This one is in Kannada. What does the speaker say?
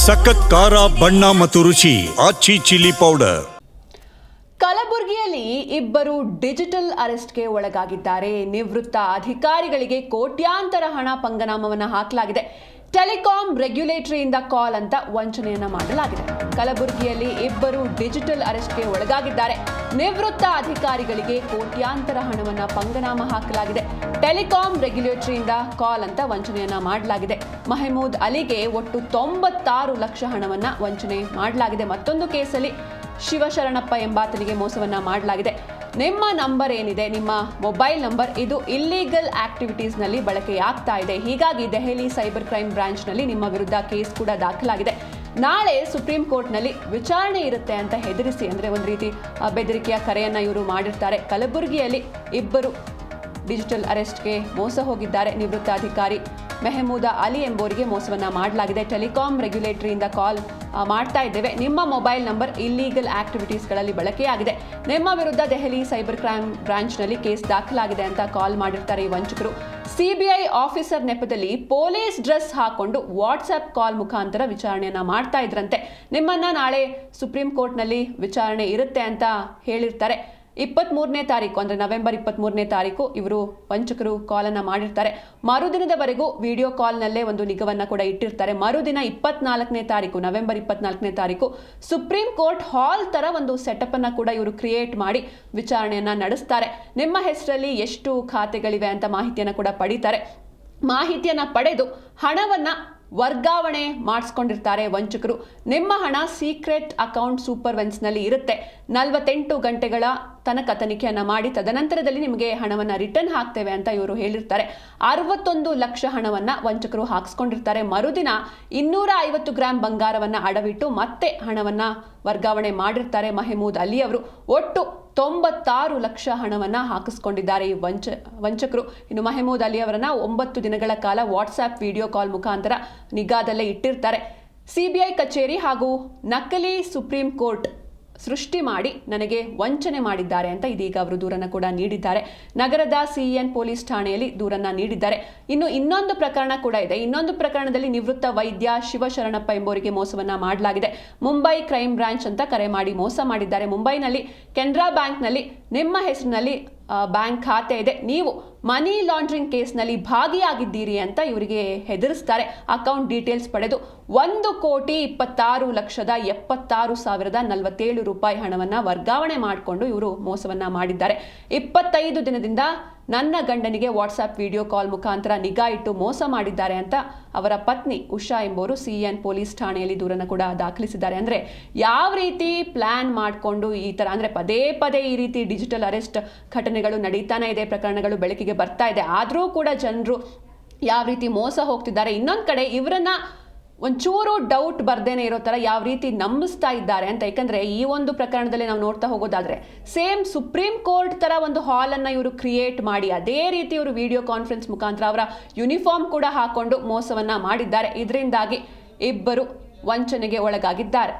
ಸಖತ್ ಖಾರ ಬಣ್ಣ ಮತ್ತು ರುಚಿ ಆಚಿ ಚಿಲ್ಲಿ ಪೌಡರ್. ಕಲಬುರಗಿಯಲ್ಲಿ ಇಬ್ಬರು ಡಿಜಿಟಲ್ ಅರೆಸ್ಟ್ಗೆ ಒಳಗಾಗಿದ್ದಾರೆ. ನಿವೃತ್ತ ಅಧಿಕಾರಿಗಳಿಗೆ ಕೋಟ್ಯಾಂತರ ಹಣ ಪಂಗನಾಮವನ್ನು ಹಾಕಲಾಗಿದೆ. ಟೆಲಿಕಾಂ ರೆಗ್ಯುಲೇಟರಿಯಿಂದ ಕಾಲ್ ಅಂತ ವಂಚನೆಯನ್ನ ಮಾಡಲಾಗಿದೆ. ಕಲಬುರಗಿಯಲ್ಲಿ ಇಬ್ಬರು ಡಿಜಿಟಲ್ ಅರೆಸ್ಟ್ಗೆ ಒಳಗಾಗಿದ್ದಾರೆ. ನಿವೃತ್ತ ಅಧಿಕಾರಿಗಳಿಗೆ ಕೋಟ್ಯಾಂತರ ಹಣವನ್ನು ಪಂಗನಾಮ ಹಾಕಲಾಗಿದೆ. ಟೆಲಿಕಾಂ ರೆಗ್ಯುಲೇಟರಿಯಿಂದ ಕಾಲ್ ಅಂತ ವಂಚನೆಯನ್ನ ಮಾಡಲಾಗಿದೆ. ಮಹಮೂದ್ ಅಲಿಗೆ ಒಟ್ಟು 96 ಲಕ್ಷ ಹಣವನ್ನು ವಂಚನೆ ಮಾಡಲಾಗಿದೆ. ಮತ್ತೊಂದು ಕೇಸಲ್ಲಿ ಶಿವಶರಣಪ್ಪ ಎಂಬಾತನಿಗೆ ಮೋಸವನ್ನ ಮಾಡಲಾಗಿದೆ. ನಿಮ್ಮ ನಂಬರ್ ಏನಿದೆ, ನಿಮ್ಮ ಮೊಬೈಲ್ ನಂಬರ್, ಇದು ಇಲ್ಲಿಗಲ್ ಆಕ್ಟಿವಿಟೀಸ್ನಲ್ಲಿ ಬಳಕೆಯಾಗ್ತಾ ಇದೆ. ಹೀಗಾಗಿ ದೆಹಲಿ ಸೈಬರ್ ಕ್ರೈಮ್ ಬ್ರಾಂಚ್ನಲ್ಲಿ ನಿಮ್ಮ ವಿರುದ್ಧ ಕೇಸ್ ಕೂಡ ದಾಖಲಾಗಿದೆ. ನಾಳೆ ಸುಪ್ರೀಂ ಕೋರ್ಟ್ನಲ್ಲಿ ವಿಚಾರಣೆ ಇರುತ್ತೆ ಅಂತ ಹೆದರಿಸಿ, ಅಂದರೆ ಒಂದು ರೀತಿ ಬೆದರಿಕೆಯ ಕರೆಯನ್ನು ಇವರು ಮಾಡಿರ್ತಾರೆ. ಕಲಬುರಗಿಯಲ್ಲಿ ಇಬ್ಬರು ಡಿಜಿಟಲ್ ಅರೆಸ್ಟ್ಗೆ ಮೋಸ ಹೋಗಿದ್ದಾರೆ. ನಿವೃತ್ತ ಅಧಿಕಾರಿ ಮೆಹಮೂದ ಅಲಿ ಎಂಬುವರಿಗೆ ಮೋಸವನ್ನ ಮಾಡಲಾಗಿದೆ. ಟೆಲಿಕಾಂ ರೆಗ್ಯುಲೇಟರಿಯಿಂದ ಕಾಲ್ ಮಾಡ್ತಾ ಇದ್ದೇವೆ, ನಿಮ್ಮ ಮೊಬೈಲ್ ನಂಬರ್ ಇಲ್ಲೀಗಲ್ ಆಕ್ಟಿವಿಟೀಸ್ಗಳಲ್ಲಿ ಬಳಕೆಯಾಗಿದೆ, ನಿಮ್ಮ ವಿರುದ್ಧ ದೆಹಲಿ ಸೈಬರ್ ಕ್ರೈಮ್ ಬ್ರಾಂಚ್ನಲ್ಲಿ ಕೇಸ್ ದಾಖಲಾಗಿದೆ ಅಂತ ಕಾಲ್ ಮಾಡಿರ್ತಾರೆ ಈ ವಂಚಕರು. ಸಿಬಿಐ ಆಫೀಸರ್ ನೆಪದಲ್ಲಿ ಪೊಲೀಸ್ ಡ್ರೆಸ್ ಹಾಕೊಂಡು ವಾಟ್ಸ್ಆಪ್ ಕಾಲ್ ಮುಖಾಂತರ ವಿಚಾರಣೆಯನ್ನ ಮಾಡ್ತಾ ಇದ್ರಂತೆ. ನಿಮ್ಮನ್ನ ನಾಳೆ ಸುಪ್ರೀಂ ಕೋರ್ಟ್ನಲ್ಲಿ ವಿಚಾರಣೆ ಇರುತ್ತೆ ಅಂತ ಹೇಳಿರ್ತಾರೆ. 23ನೇ ತಾರೀಕು ಅಂದರೆ ನವೆಂಬರ್ 23ನೇ ತಾರೀಕು ಇವರು ವಂಚಕರು ಕಾಲನ್ನು ಮಾಡಿರ್ತಾರೆ. ಮರುದಿನದವರೆಗೂ ವಿಡಿಯೋ ಕಾಲ್ನಲ್ಲೇ ಒಂದು ನಿಗವನ್ನು ಕೂಡ ಇಟ್ಟಿರ್ತಾರೆ. ಮರುದಿನ 24ನೇ ತಾರೀಕು, ನವೆಂಬರ್ 24ನೇ ತಾರೀಕು ಸುಪ್ರೀಂ ಕೋರ್ಟ್ ಹಾಲ್ ತರ ಒಂದು ಸೆಟಪ್ ಅನ್ನ ಕೂಡ ಇವರು ಕ್ರಿಯೇಟ್ ಮಾಡಿ ವಿಚಾರಣೆಯನ್ನ ನಡೆಸ್ತಾರೆ. ನಿಮ್ಮ ಹೆಸರಲ್ಲಿ ಎಷ್ಟು ಖಾತೆಗಳಿವೆ ಅಂತ ಮಾಹಿತಿಯನ್ನು ಕೂಡ ಪಡೀತಾರೆ. ಮಾಹಿತಿಯನ್ನ ಪಡೆದು ಹಣವನ್ನ ವರ್ಗಾವಣೆ ಮಾಡಿಸ್ಕೊಂಡಿರ್ತಾರೆ ವಂಚಕರು. ನಿಮ್ಮ ಹಣ ಸೀಕ್ರೆಟ್ ಅಕೌಂಟ್ ಸೂಪರ್ವೆನ್ಸ್ನಲ್ಲಿ ಇರುತ್ತೆ. 48 ಗಂಟೆಗಳ ತನಕ ತನಿಖೆಯನ್ನು ಮಾಡಿ ತದನಂತರದಲ್ಲಿ ನಿಮಗೆ ಹಣವನ್ನು ರಿಟರ್ನ್ ಹಾಕ್ತೇವೆ ಅಂತ ಇವರು ಹೇಳಿರ್ತಾರೆ. 61 ಲಕ್ಷ ಹಣವನ್ನು ವಂಚಕರು ಹಾಕಿಸ್ಕೊಂಡಿರ್ತಾರೆ. ಮರುದಿನ 250 ಗ್ರಾಂ ಬಂಗಾರವನ್ನು ಅಡವಿಟ್ಟು ಮತ್ತೆ ಹಣವನ್ನು ವರ್ಗಾವಣೆ ಮಾಡಿರ್ತಾರೆ ಮಹಮೂದ್ ಅಲಿ ಅವರು. ಒಟ್ಟು 96 ಲಕ್ಷ ಹಣವನ್ನು ಹಾಕಿಸ್ಕೊಂಡಿದ್ದಾರೆ ಈ ವಂಚಕರು. ಇನ್ನು ಮಹಮೂದ್ ಅಲಿ ಅವರನ್ನ 9 ದಿನಗಳ ಕಾಲ ವಾಟ್ಸ್ಆಪ್ ವಿಡಿಯೋ ಕಾಲ್ ಮುಖಾಂತರ ನಿಗಾದಲ್ಲೇ ಇಟ್ಟಿರ್ತಾರೆ. ಸಿಬಿಐ ಕಚೇರಿ ಹಾಗೂ ನಕಲಿ ಸುಪ್ರೀಂ ಕೋರ್ಟ್ ಸೃಷ್ಟಿ ಮಾಡಿ ನನಗೆ ವಂಚನೆ ಮಾಡಿದ್ದಾರೆ ಅಂತ ಇದೀಗ ಅವರು ದೂರನ್ನು ಕೂಡ ನೀಡಿದ್ದಾರೆ. ನಗರದ ಸಿಎನ್ ಪೊಲೀಸ್ ಠಾಣೆಯಲ್ಲಿ ದೂರನ್ನ ನೀಡಿದ್ದಾರೆ. ಇನ್ನು ಇನ್ನೊಂದು ಪ್ರಕರಣ ಕೂಡ ಇದೆ. ಇನ್ನೊಂದು ಪ್ರಕರಣದಲ್ಲಿ ನಿವೃತ್ತ ವೈದ್ಯ ಶಿವಶರಣಪ್ಪ ಎಂಬುವರಿಗೆ ಮೋಸವನ್ನ ಮಾಡಲಾಗಿದೆ. ಮುಂಬೈ ಕ್ರೈಮ್ ಬ್ರಾಂಚ್ ಅಂತ ಕರೆ ಮಾಡಿ ಮೋಸ ಮಾಡಿದ್ದಾರೆ. ಮುಂಬೈನಲ್ಲಿ ಕೆನರಾ ಬ್ಯಾಂಕ್ನಲ್ಲಿ ನಿಮ್ಮ ಹೆಸರಿನಲ್ಲಿ ಬ್ಯಾಂಕ್ ಖಾತೆ ಇದೆ, ನೀವು ಮನಿ ಲಾಂಡ್ರಿಂಗ್ ಕೇಸ್ನಲ್ಲಿ ಭಾಗಿಯಾಗಿದ್ದೀರಿ ಅಂತ ಇವರಿಗೆ ಹೆದರಿಸ್ತಾರೆ. ಅಕೌಂಟ್ ಡೀಟೇಲ್ಸ್ ಪಡೆದು 1,26,76,047 ರೂಪಾಯಿ ಹಣವನ್ನು ವರ್ಗಾವಣೆ ಮಾಡಿಕೊಂಡು ಇವರು ಮೋಸವನ್ನ ಮಾಡಿದ್ದಾರೆ. 25 ದಿನದಿಂದ ನನ್ನ ಗಂಡನಿಗೆ ವಾಟ್ಸ್ಆಪ್ ವಿಡಿಯೋ ಕಾಲ್ ಮುಖಾಂತರ ನಿಗಾ ಇಟ್ಟು ಮೋಸ ಮಾಡಿದ್ದಾರೆ ಅಂತ ಅವರ ಪತ್ನಿ ಉಷಾ ಎಂಬುವರು ಸಿಎನ್ ಪೊಲೀಸ್ ಠಾಣೆಯಲ್ಲಿ ದೂರನ್ನು ಕೂಡ ದಾಖಲಿಸಿದ್ದಾರೆ. ಅಂದರೆ ಯಾವ ರೀತಿ ಪ್ಲಾನ್ ಮಾಡಿಕೊಂಡು ಈ ಥರ, ಅಂದರೆ ಪದೇ ಪದೇ ಈ ರೀತಿ ಡಿಜಿಟಲ್ ಅರೆಸ್ಟ್ ಘಟನೆಗಳು ನಡೀತಾನೆ ಇದೆ, ಪ್ರಕರಣಗಳು ಬೆಳಕಿಗೆ ಬರ್ತಾ ಇದೆ. ಆದರೂ ಕೂಡ ಜನರು ಯಾವ ರೀತಿ ಮೋಸ ಹೋಗ್ತಿದ್ದಾರೆ, ಇನ್ನೊಂದು ಕಡೆ ಇವರನ್ನ ಒಂಚೂರು ಡೌಟ್ ಬರ್ದೇನೆ ಇರೋ ಥರ ಯಾವ ರೀತಿ ನಂಬಿಸ್ತಾ ಇದ್ದಾರೆ ಅಂತ. ಯಾಕಂದರೆ ಈ ಒಂದು ಪ್ರಕರಣದಲ್ಲಿ ನಾವು ನೋಡ್ತಾ ಹೋಗೋದಾದರೆ ಸೇಮ್ ಸುಪ್ರೀಂ ಕೋರ್ಟ್ ಥರ ಒಂದು ಹಾಲನ್ನು ಇವರು ಕ್ರಿಯೇಟ್ ಮಾಡಿ ಅದೇ ರೀತಿ ಇವರು ವಿಡಿಯೋ ಕಾನ್ಫರೆನ್ಸ್ ಮುಖಾಂತರ ಅವರ ಯೂನಿಫಾರ್ಮ್ ಕೂಡ ಹಾಕೊಂಡು ಮೋಸವನ್ನು ಮಾಡಿದ್ದಾರೆ. ಇದರಿಂದಾಗಿ ಇಬ್ಬರು ವಂಚನೆಗೆ ಒಳಗಾಗಿದ್ದಾರೆ.